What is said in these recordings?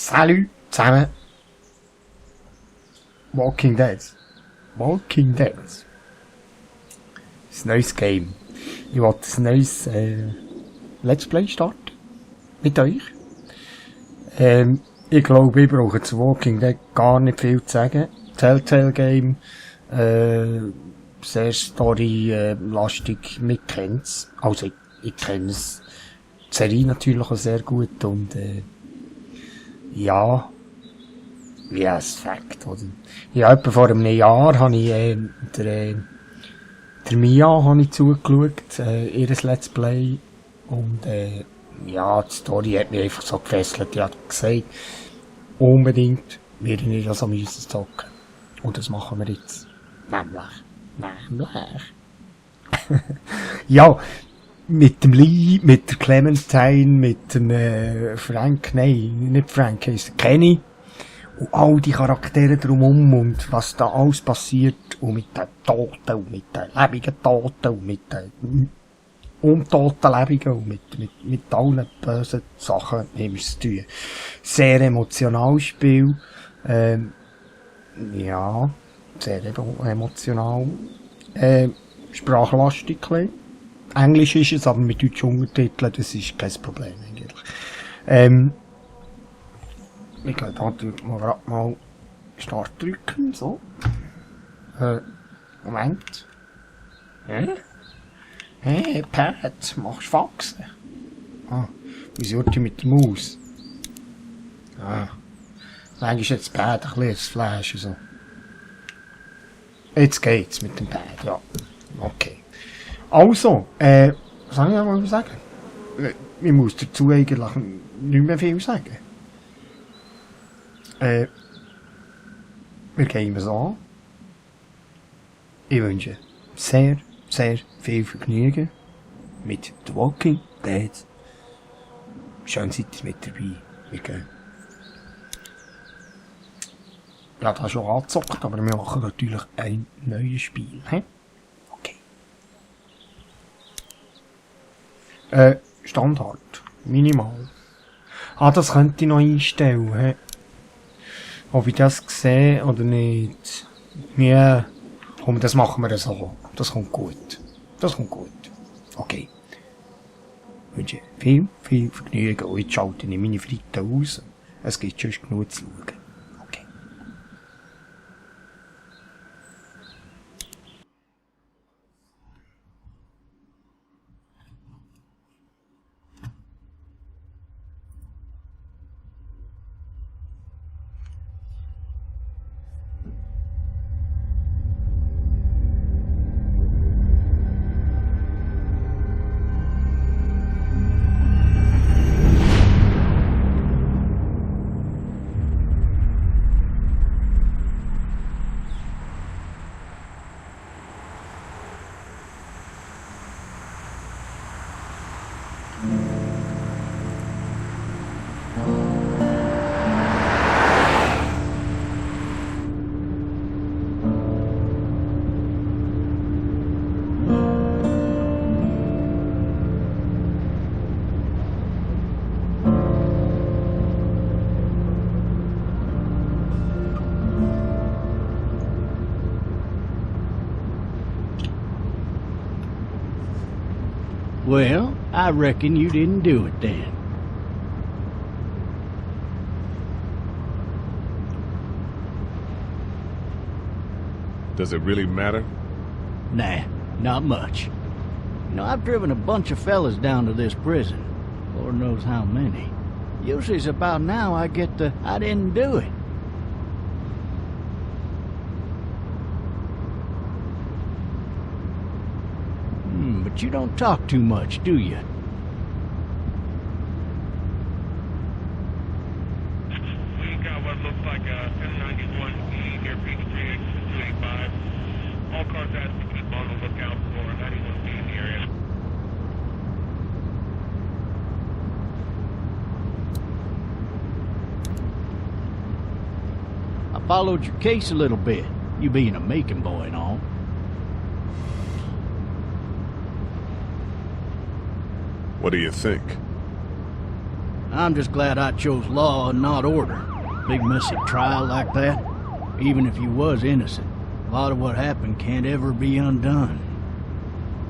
Salut zusammen. Walking Dead. Walking Dead. Ein neues Game. Ich wollte ein neues Let's Play starten. Mit euch. Ich glaube, ich brauche zu Walking Dead gar nicht viel zu sagen. Telltale Games. Sehr story-lastig. Mich kennt's. Also, ich kenne es. Die Serie natürlich auch sehr gut und ja, wie ein Fakt, oder? Ja, etwa vor einem Jahr habe ich der Mia habe ich zugeschaut, ihres Let's Play und ja, die Story hat mich einfach so gefesselt. Ich habe gesagt, unbedingt werde ich nicht so müssen zocken. Und das machen wir jetzt. Nämlich. Ja, mit dem Lee, mit der Clementine, mit dem Frank, nein, nicht Frank, heisst Kenny. Und all die Charaktere drumherum und was da alles passiert. Und mit den Toten und mit den lebenden Toten und mit den untoten Lebenden und mit allen bösen Sachen nehmen wir es zu tun. Sehr emotionales Spiel. Ja, sehr emotional. Sprachlastig. Englisch ist es, aber mit deutschen Untertiteln, das ist kein Problem eigentlich. Ich glaube, da drückt man gerade mal Start drücken, so. Moment. Hey, Pat, machst du Faxen? Ah, wieso tut mit der Maus? Ah, manchmal ist jetzt das Pad ein bisschen das Flash, so. Jetzt geht's mit dem Pad, ja. Okay. Also, was soll ich mal sagen? Ich muss dazu eigentlich nicht mehr viel sagen. Wir gehen es an. Ich wünsche sehr, sehr viel Vergnügen mit The Walking Dead. Schön seid ihr mit dabei. Wir gehen. Ja, das schon angezockt, aber wir machen natürlich ein neues Spiel. He? Okay. Standard. Minimal. Ah, das könnte ich noch einstellen. He? Ob ich das sehe oder nicht. Ja, komm, das machen wir so. Das kommt gut. Das kommt gut. Okay. Ich wünsche viel, viel Vergnügen. Und jetzt schalte ich meine Fritte aus. Es gibt schon genug zu schauen. Okay. Well, I reckon you didn't do it then. Does it really matter? Nah, not much. You know, I've driven a bunch of fellas down to this prison. Lord knows how many. Usually it's about now I get the, I didn't do it. But you don't talk too much, do you? We got what looks like a 1091E near Peachtree, 285. All cars asked to keep on the lookout for 91B in the area. I followed your case a little bit, you being a Macon boy and all. What do you think? I'm just glad I chose law and not order. Big messy trial like that, even if you was innocent, a lot of what happened can't ever be undone.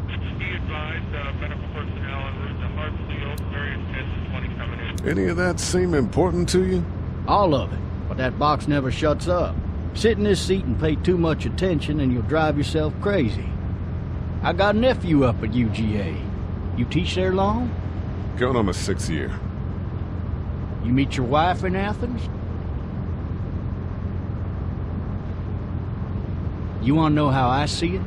Be advised, medical personnel en route to Hartsfield, various 10 to 20 coming in. Any of that seem important to you? All of it, but that box never shuts up. Sit in this seat and pay too much attention and you'll drive yourself crazy. I got a nephew up at UGA. You teach there long? Going on my 6th year. You meet your wife in Athens? You want to know how I see it?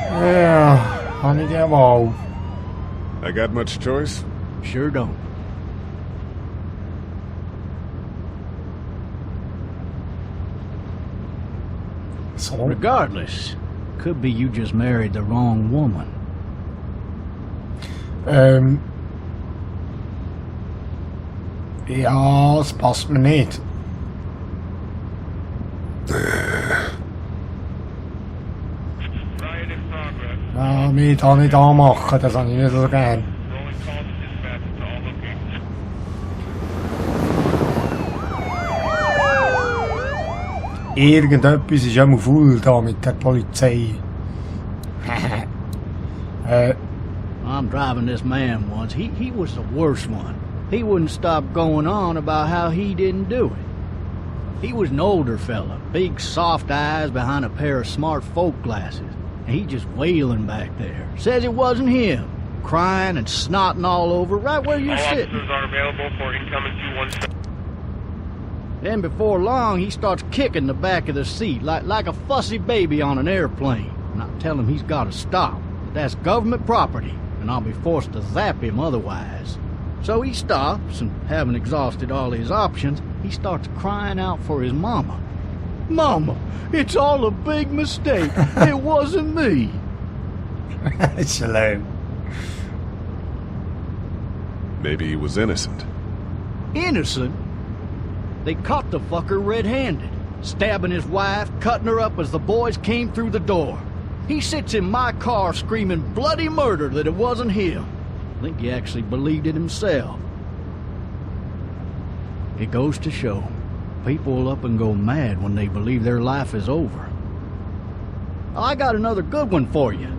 Ja, han inte jag vara. I got much choice? Sure don't. Så. Regardless, could be you just married the wrong woman. Ja, det passar mig inte. Riot in progress. Ja, mitt han inte anmachen, das han inte så gern. Rolling call to dispatch to all locations. Irgendetwas ist immer voll da mit der Polizei. I'm driving this man once. He was the worst one. He wouldn't stop going on about how he didn't do it. He was an older fella, big soft eyes behind a pair of smart folk glasses. And he just wailing back there. Says it wasn't him. Crying and snotting all over right where you're All sitting. officers are available for incoming 217. Then before long, he starts kicking the back of the seat like a fussy baby on an airplane. And I tell him he's got to stop. That's government property, and I'll be forced to zap him otherwise. So he stops, and having exhausted all his options, he starts crying out for his mama. Mama, it's all a big mistake. It wasn't me. Shalom. Maybe he was innocent. Innocent? They caught the fucker red-handed, stabbing his wife, cutting her up as the boys came through the door. He sits in my car screaming bloody murder that it wasn't him. I think he actually believed it himself. It goes to show, people will up and go mad when they believe their life is over. I got another good one for you.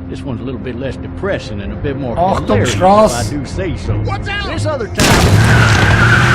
This one's a little bit less depressing and a bit more hilarious, if I do say so. What's out? This other time...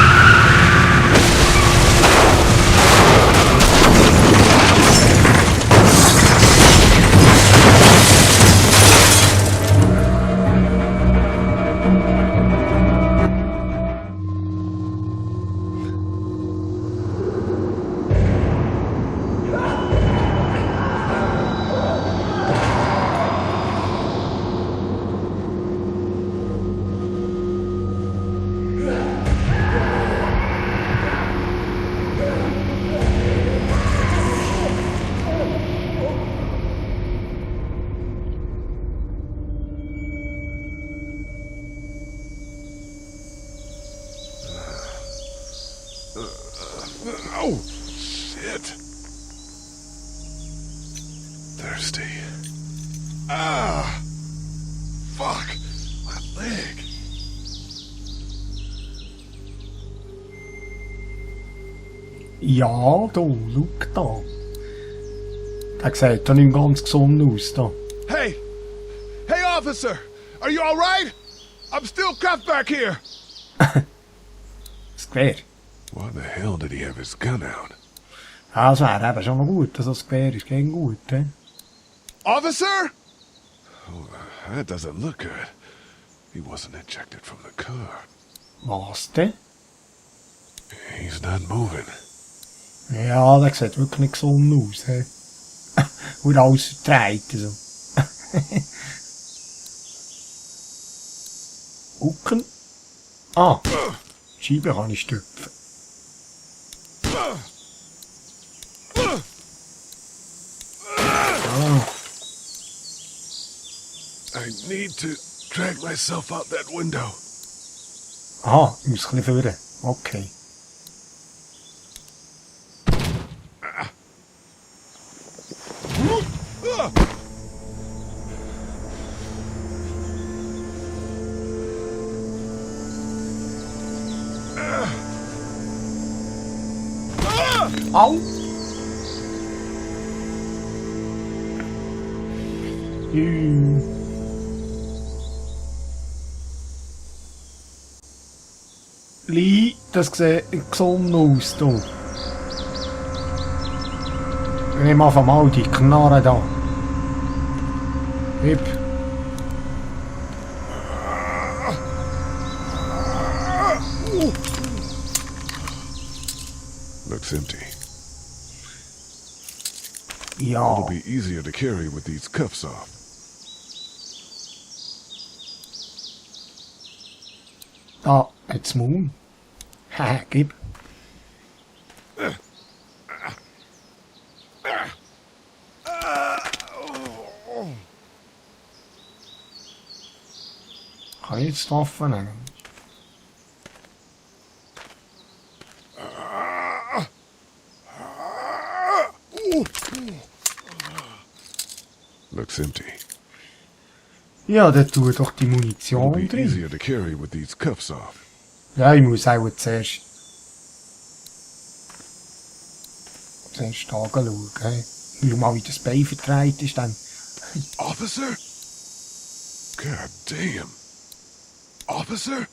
Oh, shit. Thirsty. Ah! Fuck! My leg. Ja, du, schau da. Der sieht doch nicht ganz gesund aus da. Hey! Hey, officer! Are you alright? I'm still cuffed back here! Das Gewehr. Why the hell did he have his gun out? Ja, das wäre eben schon noch gut. Das Gewehr ist gegen gut, he? Officer? Oh, that doesn't look good. He wasn't ejected from the car. Was denn? He's not moving. Ja, der sieht wirklich nicht gesund aus, he? Und alles vertreibt, so. Gucken. Ah, die Scheibe kann ich stüpfen. Ah. I need to drag myself out that window. Aha, ich muss ein bisschen führen. Okay. Au! Lee, das sieht gesund aus, du. Ich nehme einfach mal die Knarre da. Hip. Looks empty. Ja. It'll be easier to carry with these cuffs off. Da, jetzt Moon. Haha, gib. Kann ich jetzt drauf nehmen? Looks empty. Ja, dann tu doch die It'll Munition be drin. easier to carry with these cuffs off. Ja, ich muss auch zuerst anschauen, hey. Schau mal, wie das Bein verdreht ist dann. Officer? God damn. Officer?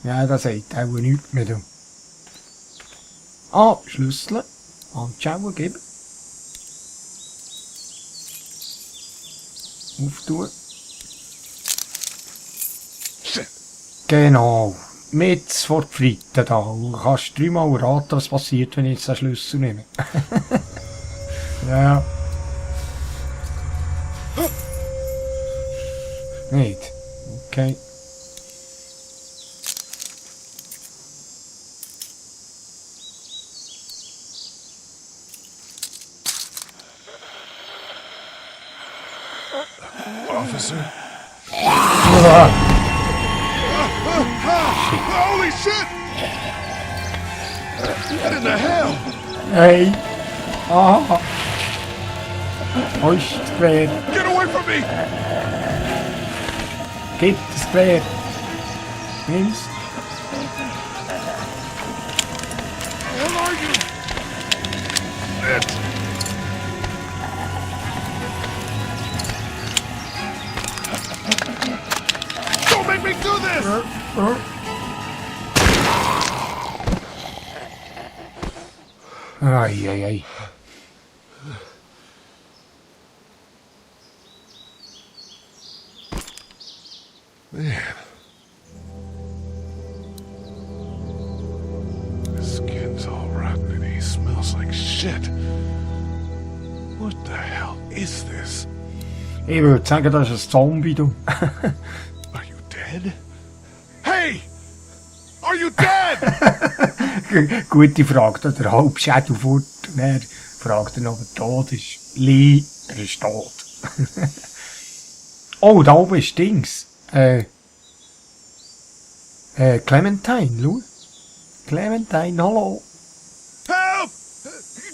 Ja, das sagt auch nichts mehr. Du. Ah, Schlüssel. Anschauen, geben. Auftun. Shit. Genau. Mit vor die Fritte da. Du kannst dreimal raten, was passiert, wenn ich jetzt den Schlüssel nehme. Ja. Nicht. Okay. Officer? Holy shit! What in the hell? Hey. Ah. Hoist das Gewehr. Get away from me! Gib das Gewehr. Nimm's. Where are you? Don't make me do this! Ai, ai, ai. Man. His skin's all rotten and he smells like shit. What the hell is this? Ich würde sagen, das ist ein Zombie, du. Are you dead? Hey! Are you dead? Gute Frage, der Halbschädel fort. Und er fragt ihn, ob er tot ist. Lee, er ist tot. Oh, da oben ist Dings. Clementine, schau. Clementine, hallo. Help!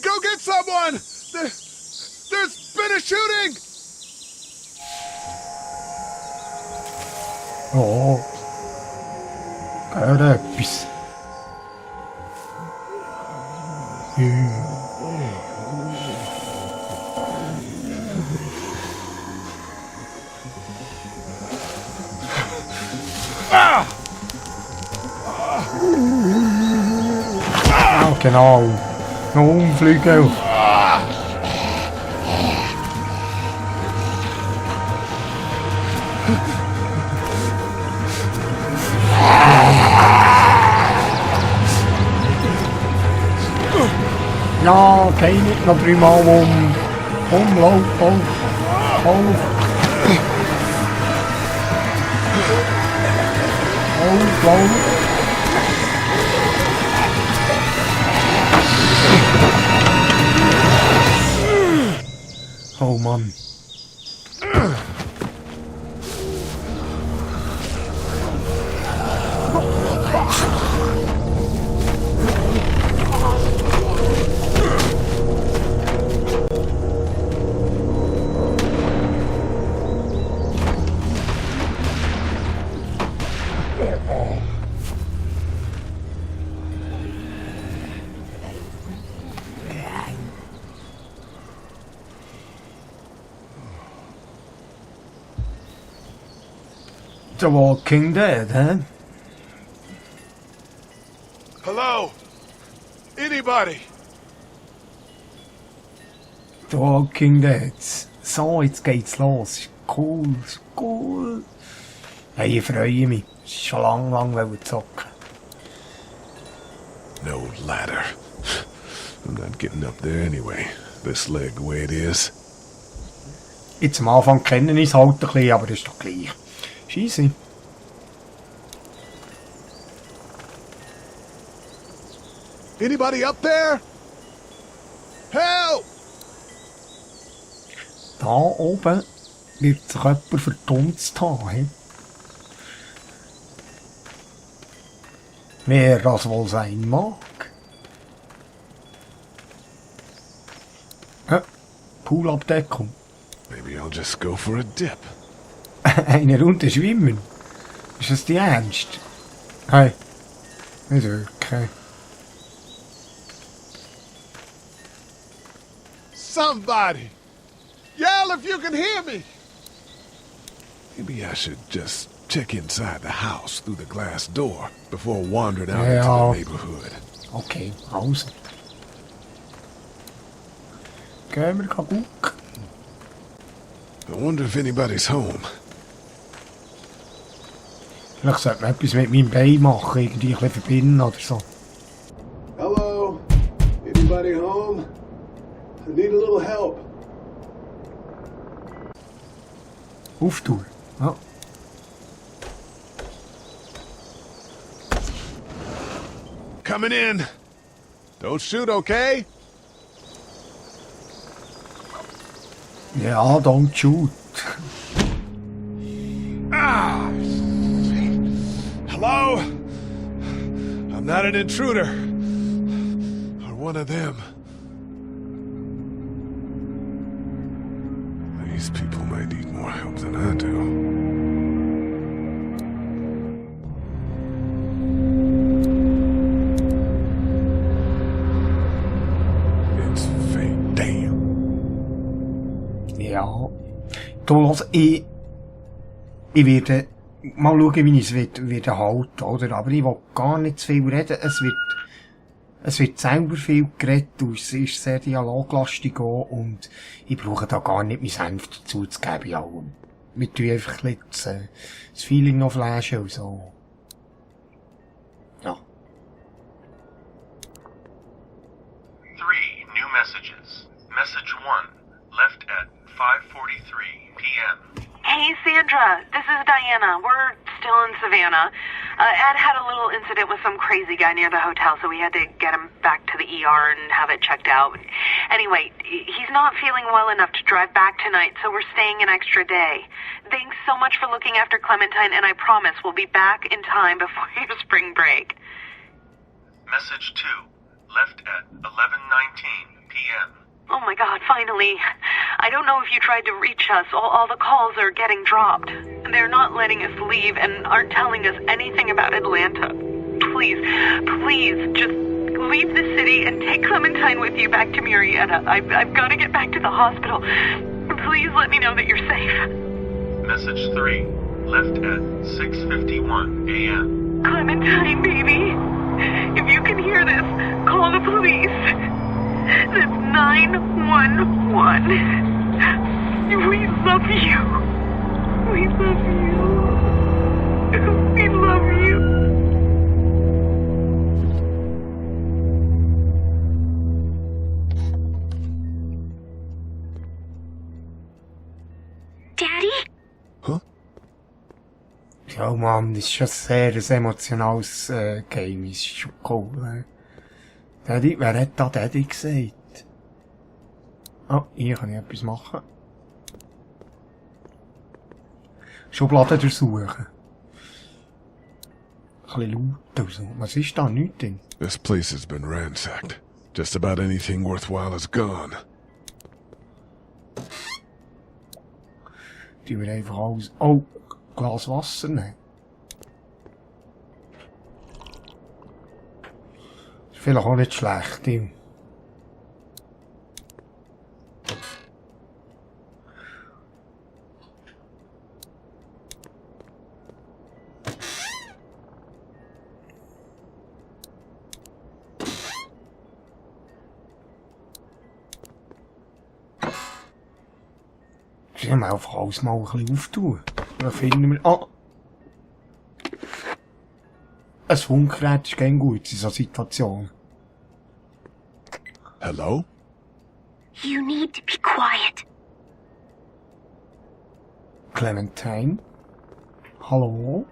Go get someone! There's been a shooting! Oh. Hör etwas. Ah! Ah, genau. Noch umfliegen. Ja, geh nicht noch dreimal um. Lauf. Oh Mann. The Walking Dead, hä? Hello? Anybody? The Walking Dead. So, jetzt geht's los. Ist cool, ist cool. Hey, ich freue mich. Ich schon lang zocken. No ladder. I'm not getting up there anyway. This leg the way it is. Jetzt am Anfang kennen ich es halt ein bisschen, aber das ist doch gleich. Scheisse. Anybody up there? Help! Da oben wird sich jemand verdunst haben. He? Wer das wohl sein mag? Poolabdeckung. Maybe I'll just go for a dip. Eine Runde schwimmen? Ist das die Ernst? Hey, nicht wirklich. Somebody! Yell if you can hear me! Maybe I should just check inside the house through the glass door before wandering out Ja. into the neighborhood. Okay, raus. Gehen wir gucken. I wonder if anybody's home. Vielleicht sollte man etwas mit meinem Bein machen, irgendwie ein bisschen verbinden oder so. Hello? Anybody home? I need a little help. Auftun. Ja. Coming in. Don't shoot, okay? Ja, don't shoot. Ah! Hello? I'm not an intruder. Or one of them. These people might need more help than I do. It's fake. Damn. Ja. Du, los, ich werde mal schauen, wie ich es werde halten, oder? Aber ich will gar nicht zu viel reden. Es wird selber viel geredet und es ist sehr dialoglastig auch und ich brauche da gar nicht mein Senf dazu zu geben, ja. Wir tun einfach ein bisschen das Feeling noch flashen und so. Ja. 3 new messages. Message 1, left at 5:43 p.m. Hey, Sandra. This is Diana. We're still in Savannah. Ed had a little incident with some crazy guy near the hotel, so we had to get him back to the ER and have it checked out. Anyway, he's not feeling well enough to drive back tonight, so we're staying an extra day. Thanks so much for looking after Clementine, and I promise we'll be back in time before your spring break. Message 2, left at 11:19 p.m. Oh my God, finally. I don't know if you tried to reach us. All the calls are getting dropped. They're not letting us leave and aren't telling us anything about Atlanta. Please, just leave the city and take Clementine with you back to Murrieta. I've got to get back to the hospital. Please let me know that you're safe. Message 3, left at 6:51 a.m. Clementine, baby. If you can hear this, call the police. That's 911. We love you. We love you. We love you. Daddy? Huh? Ja, Mann, das ist schon sehr ein emotionales Game. Das ist schon cool. Daddy, wer hat da Daddy gesagt? Oh, hier kann ich etwas machen. Schubladen durchsuchen. Ein bisschen laut und so. Was ist da? Nichts drin. This place has been ransacked. Just about anything worthwhile is gone. Tun wir einfach alles... Oh, Glas Wasser nehmen. Ist vielleicht auch nicht schlecht, Tim. können wir einfach alles mal ein bisschen auftun. Dann finden wir... Ah! Ein Funkgerät ist kein gut in so einer Situation. Hello? You need to be quiet. Clementine? Hallo?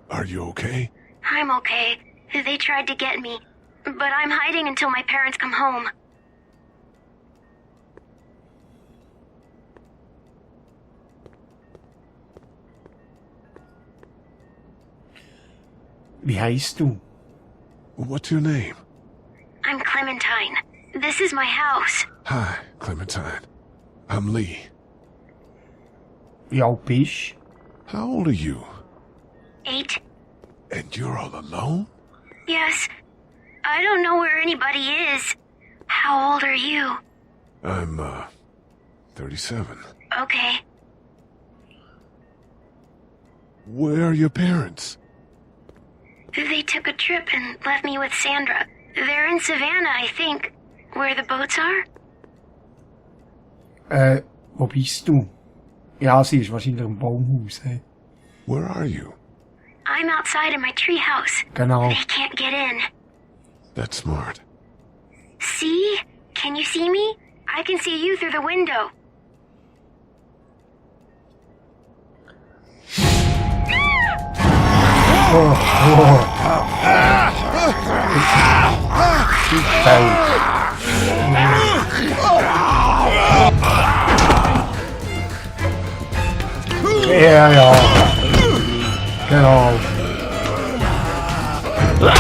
Are you okay? I'm okay. They tried to get me, but I'm hiding until my parents come home. Wie heisst du? What's your name? I'm Clementine. This is my house. Hi, Clementine. I'm Lee. Wie alt bist How old are you? 8. And you're all alone? Yes. I don't know where anybody is. How old are you? I'm, 37. Okay. Where are your parents? They took a trip and left me with Sandra. They're in Savannah, I think. Where the boats are? Wo bist du? Ja, sie ist wahrscheinlich im Baumhaus, hä? Where are you? I'm outside in my treehouse. Genau. They can't get in. That's smart. See? Can you see me? I can see you through the window. Ja, ja. Genau. Ja.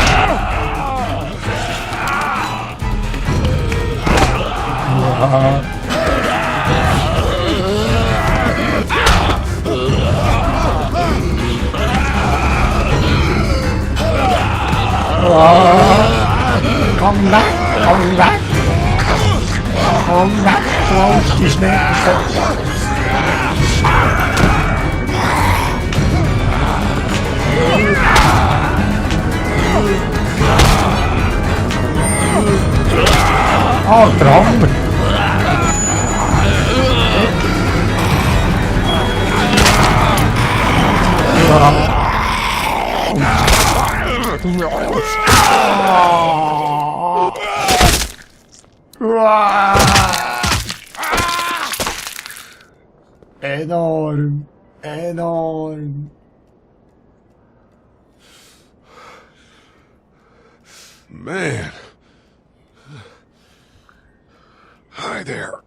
Komm weg, komm weg. Komm weg, raus, die Schnecke. Oh, Traum. Enorm. Enorm. Man. Hi there.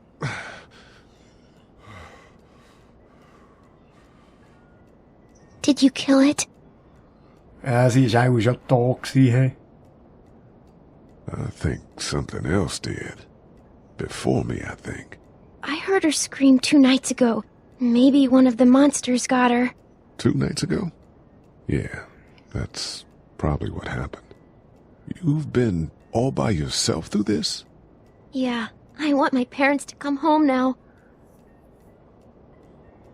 Did you kill it? Ja, sie ist auch schon tot gewesen. I think something else did. Before me, I think. I heard her scream 2 nights ago. Maybe one of the monsters got her. 2 nights ago? Yeah, that's probably what happened. You've been all by yourself through this? Yeah, I want my parents to come home now.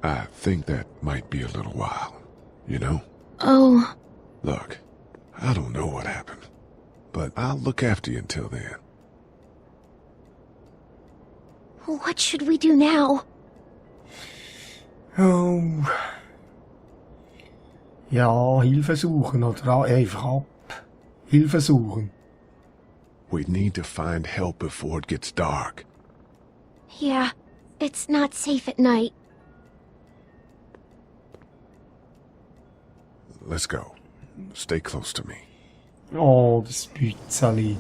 I think that might be a little while, you know? Oh. Look, I don't know what happened, but I'll look after you until then. What should we do now? Oh. Ja, Hilfe suchen oder einfach ab. Hilfe suchen. We need to find help before it gets dark. Yeah, it's not safe at night. Let's go. Stay close to me. Oh, das Bützeli.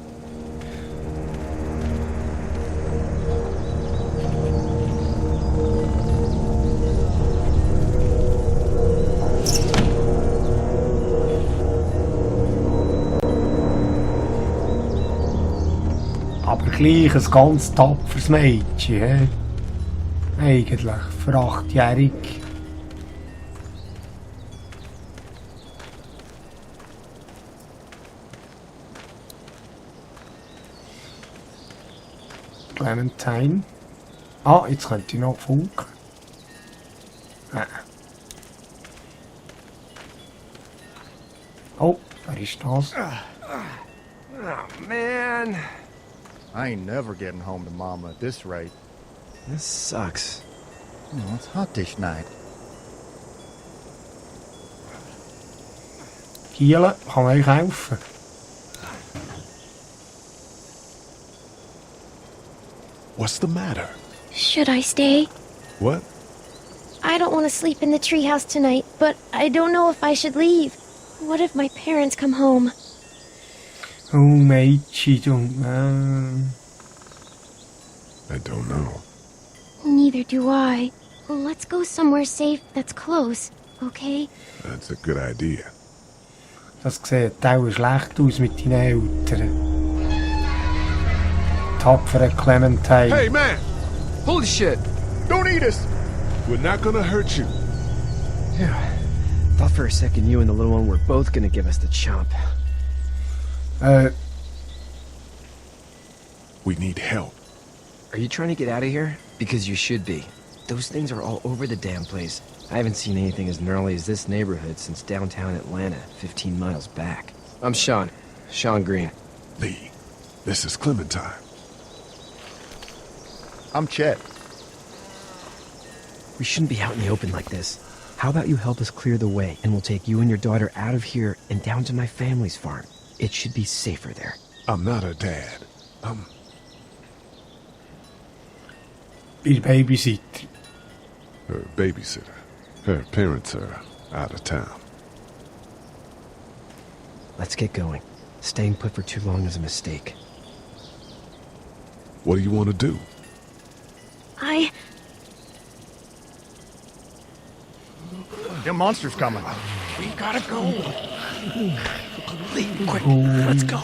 Aber gleich ein ganz tapferes Mädchen, hä? Eigentlich, für 8-jährig. Clementine. Ah, jetzt könnte ich noch funken. Oh, wer ist das? Oh, man. I ain't never getting home to Mama at this rate. This sucks. Oh, it's hot this night. Giele, kann euch helfen. What's the matter? Should I stay? What? I don't want to sleep in the treehouse tonight, but I don't know if I should leave. What if my parents come home? Oh, mate, you don't know. I don't know. Neither do I. Let's go somewhere safe that's close, okay? That's a good idea. Das sieht auch schlecht aus mit deinen Eltern. Tapfere Clementine. Hey, man! Holy shit! Don't eat us! We're not gonna hurt you. Yeah. Thought for a second you and the little one were both gonna give us the chomp. We need help. Are you trying to get out of here? Because you should be. Those things are all over the damn place. I haven't seen anything as gnarly as this neighborhood since downtown Atlanta, 15 miles back. I'm Sean. Sean Green. Lee, this is Clementine. I'm Chet. We shouldn't be out in the open like this. How about you help us clear the way, and we'll take you and your daughter out of here and down to my family's farm. It should be safer there. I'm not her dad. Ihr Babysitter. Her babysitter. Her parents are out of town. Let's get going. Staying put for too long is a mistake. What do you want to do? Them monsters coming. We gotta go. Lee, quick, let's go.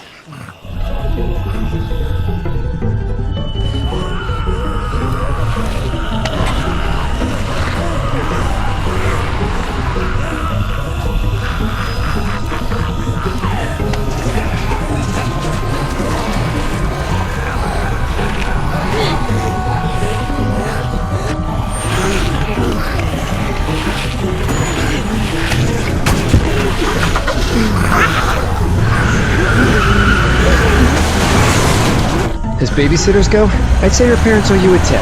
As babysitters go, I'd say her parents owe you a tip.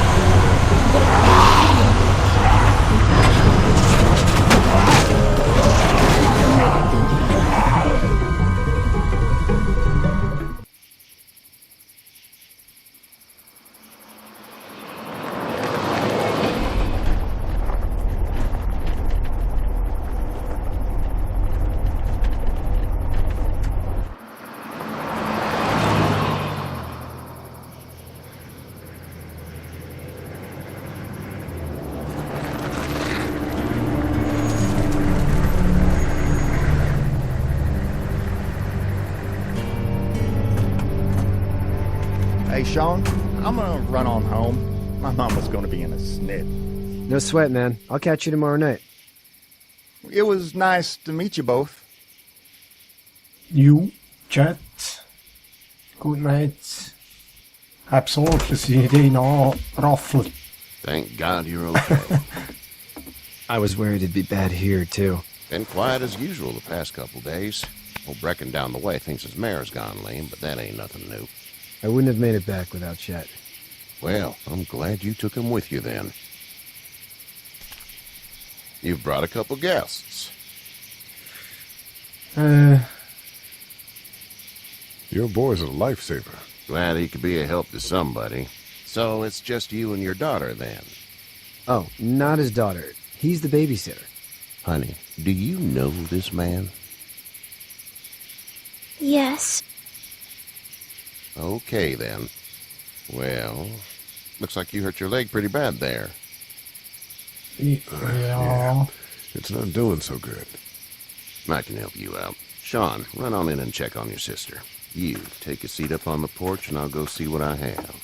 Hey, Sean, I'm gonna run on home. My mama's gonna be in a snit. No sweat, man. I'll catch you tomorrow night. It was nice to meet you both. You, Chet. Good night. Hab Sorge, dass ich dich anraffle. Thank God you're okay. I was worried it'd be bad here, too. Been quiet as usual the past couple days. Old Brecken down the way thinks his mare's gone lame, but that ain't nothing new. I wouldn't have made it back without Chet. Well, I'm glad you took him with you then. You've brought a couple guests. Your boy's a lifesaver. Glad he could be a help to somebody. So it's just you and your daughter then? Oh, not his daughter. He's the babysitter. Honey, do you know this man? Yes. Okay, then. Well, looks like you hurt your leg pretty bad there. Yeah. It's not doing so good. I can help you out. Sean, run on in and check on your sister. You, take a seat up on the porch and I'll go see what I have.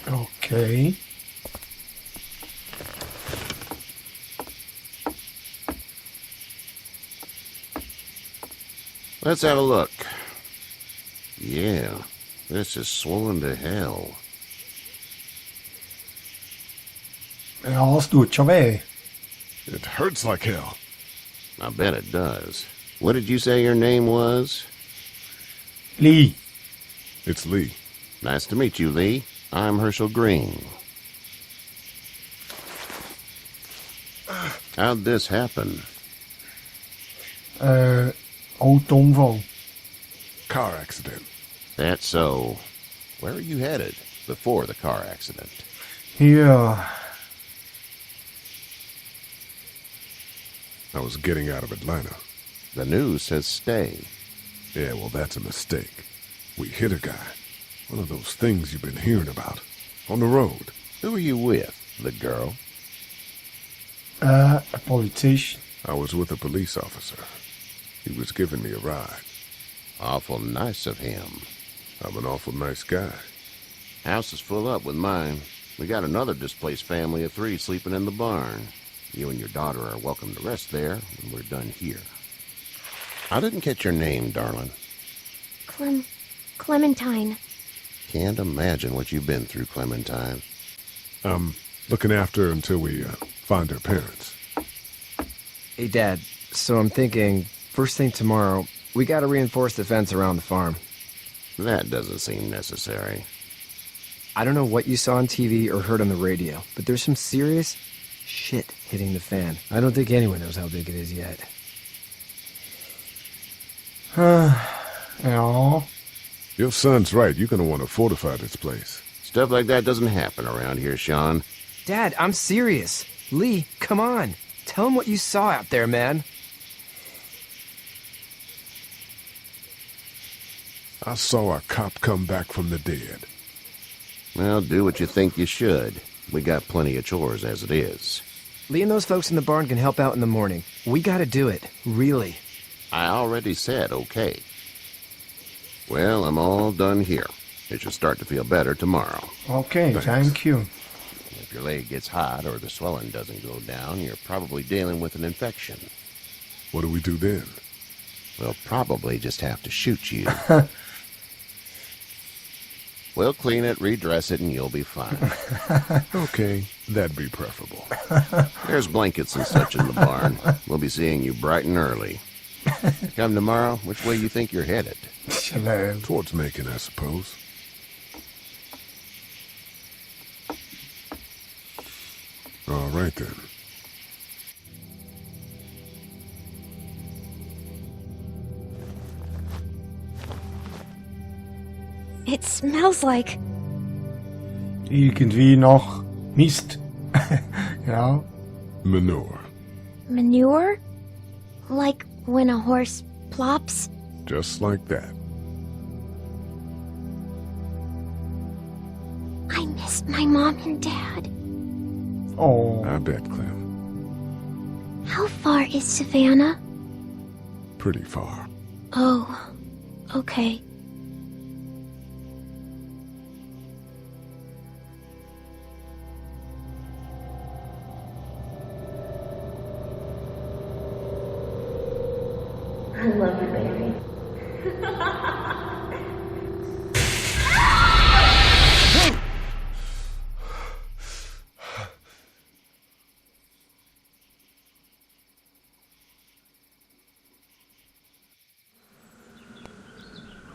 Okay. Let's have a look. Yeah, this is swollen to hell. Ja, es tut schon weh. It hurts like hell. I bet it does. What did you say your name was? Lee. It's Lee. Nice to meet you, Lee. I'm Herschel Green. How'd this happen? Autounfall. Car accident. That's so. Where are you headed before the car accident? Yeah. I was getting out of Atlanta. The news says stay. Yeah, well, that's a mistake. We hit a guy. One of those things you've been hearing about. On the road. Who were you with? The girl? A politician. I was with a police officer. He was giving me a ride. Awful nice of him. I'm an awful nice guy. House is full up with mine. We got another displaced family of 3 sleeping in the barn. You and your daughter are welcome to rest there when we're done here. I didn't catch your name, darling. Clementine. Can't imagine what you've been through, Clementine. I'm looking after her until we find her parents. Hey, Dad, so I'm thinking, first thing tomorrow, we gotta reinforce the fence around the farm. That doesn't seem necessary. I don't know what you saw on TV or heard on the radio, but there's some serious shit hitting the fan. I don't think anyone knows how big it is yet. Ja. Your son's right. You're gonna want to fortify this place. Stuff like that doesn't happen around here, Sean. Dad, I'm serious. Lee, come on. Tell him what you saw out there, man. I saw a cop come back from the dead. Well, do what you think you should. We got plenty of chores as it is. Lee and those folks in the barn can help out in the morning. We gotta do it. Really. I already said okay. Well, I'm all done here. It should start to feel better tomorrow. Okay, Thanks. Thank you. If your leg gets hot or the swelling doesn't go down, you're probably dealing with an infection. What do we do then? We'll probably just have to shoot you. We'll clean it, redress it, and you'll be fine. Okay, that'd be preferable. There's blankets and such in the barn. We'll be seeing you bright and early. Come tomorrow, which way you think you're headed? Hello. Towards Macon, I suppose. All right, then. It smells like... Irgendwie noch Mist. Ja. Manure. manure? Like when a horse plops? Just like that. I miss my mom and dad. Oh. I bet, Clem. How far is Savannah? Pretty far. Oh, okay. I love you, baby.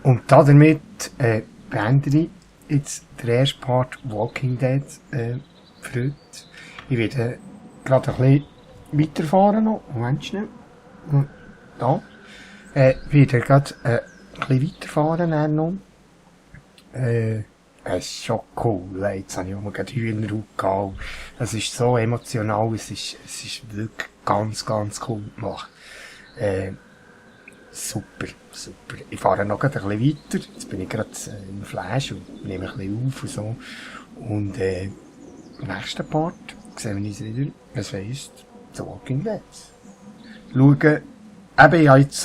Und damit beende ich jetzt den ersten Part Walking Dead für heute. Ich werde gerade ein bisschen weiterfahren noch. Moment schnell. Da. Ich werde gerade ein bisschen weiterfahren dann noch. Es ist schon cool. Jetzt habe ich auch mal gerade Hühnerhaut gehabt. Es ist so emotional. Es ist wirklich ganz, ganz cool gemacht. Super, super. Ich fahre noch gerade ein bisschen weiter. Jetzt bin ich gerade im Flash und nehme ein bisschen auf und so. Und im nächsten Part sehen wir uns wieder. Es heisst The Walking Dead. Schauen, eben ja jetzt,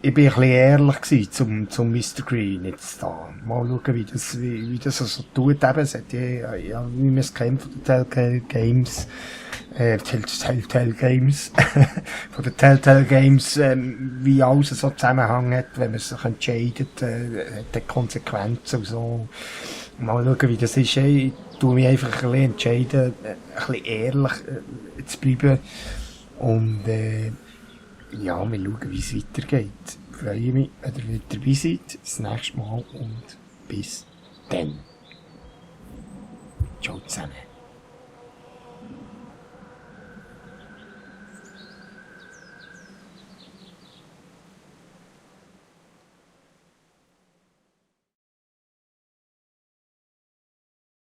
ich bin ein bisschen ehrlich gewesen zum Mr. Green jetzt da. Mal schauen, wie das so tut. Eben, es hat ja, wie man es kennt von den Telltale Games. Telltale Games. von den Telltale Games, wie alles so zusammenhängt, wenn man sich entscheidet, hat die Konsequenzen und so. Mal schauen, wie das ist. Ich tue mich einfach ein bisschen entscheiden, ein bisschen ehrlich zu bleiben. Und, ja, wir schauen, wie es weitergeht. Ich freue mich, wenn ihr wieder dabei seid. Das nächste Mal und bis dann. Ciao zusammen.